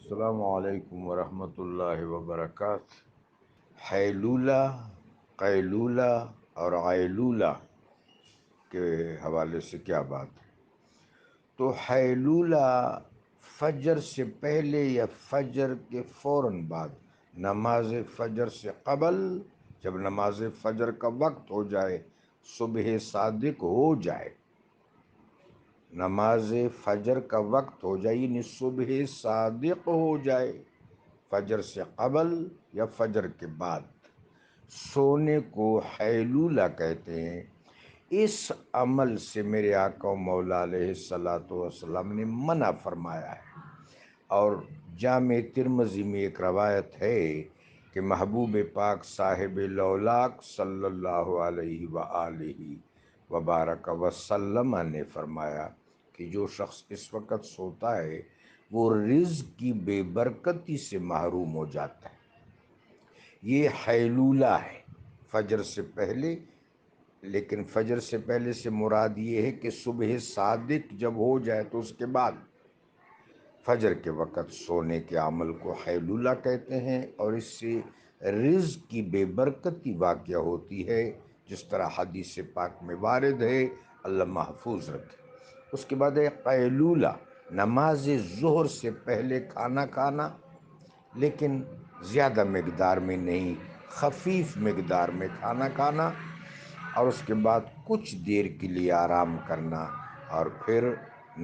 السلام علیکم ورحمۃ اللہ وبرکاتہ۔ حیلولہ، قیلولہ اور عیلولہ کے حوالے سے کیا بات ہے؟ تو حیلولہ فجر سے پہلے یا فجر کے فوراً بعد، نماز فجر سے قبل، جب نماز فجر کا وقت ہو جائے، صبح صادق ہو جائے، نماز فجر کا وقت ہو جائے یعنی صبح صادق ہو جائے، فجر سے قبل یا فجر کے بعد، سونے کو حیلولہ کہتے ہیں۔ اس عمل سے میرے آقا و مولا علیہ الصلاۃ والسلام نے منع فرمایا ہے، اور جامع ترمذی میں ایک روایت ہے کہ محبوب پاک صاحب لولاک صلی اللہ علیہ وآلہ وبارک وسلم نے فرمایا کہ جو شخص اس وقت سوتا ہے وہ رزق کی بے برکتی سے محروم ہو جاتا ہے۔ یہ حیلولہ ہے، فجر سے پہلے، لیکن فجر سے پہلے سے مراد یہ ہے کہ صبح صادق جب ہو جائے تو اس کے بعد فجر کے وقت سونے کے عمل کو حیلولہ کہتے ہیں، اور اس سے رزق کی بے برکتی واقع ہوتی ہے، جس طرح حدیث پاک میں وارد ہے، اللہ محفوظ رکھے۔ اس کے بعد ہے قیلولہ، نماز ظہر سے پہلے کھانا کھانا، لیکن زیادہ مقدار میں نہیں، خفیف مقدار میں کھانا کھانا، اور اس کے بعد کچھ دیر کے لیے آرام کرنا، اور پھر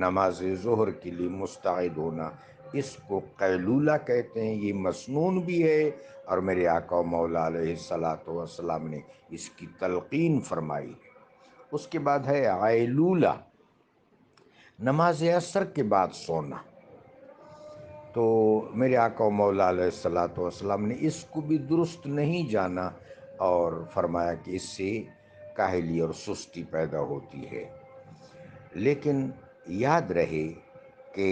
نماز ظہر کے لیے مستعد ہونا، اس کو قیلولہ کہتے ہیں۔ یہ مسنون بھی ہے، اور میرے آقا و مولا علیہ الصلاۃ والسلام نے اس کی تلقین فرمائی ہے۔ اس کے بعد ہے عیلولہ، نماز عصر کے بعد سونا۔ تو میرے آقا و مولا علیہ الصلاۃ والسلام نے اس کو بھی درست نہیں جانا، اور فرمایا کہ اس سے کاہلی اور سستی پیدا ہوتی ہے۔ لیکن یاد رہے کہ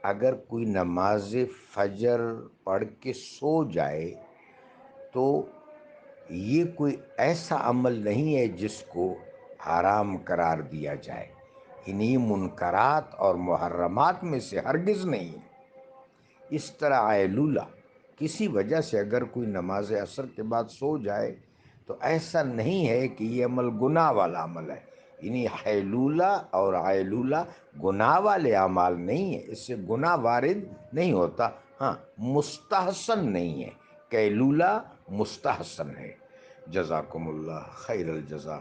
اگر کوئی نماز فجر پڑھ کے سو جائے تو یہ کوئی ایسا عمل نہیں ہے جس کو حرام قرار دیا جائے، انہی منکرات اور محرمات میں سے ہرگز نہیں ہے۔ اس طرح عیلولہ، کسی وجہ سے اگر کوئی نماز عصر کے بعد سو جائے تو ایسا نہیں ہے کہ یہ عمل گناہ والا عمل ہے، یعنی حیلولہ اور عیلولہ گناہ والے اعمال نہیں ہیں، اس سے گناہ وارد نہیں ہوتا، ہاں مستحسن نہیں ہے، قیلولہ مستحسن ہے۔ جزاکم اللہ خیر الجزا۔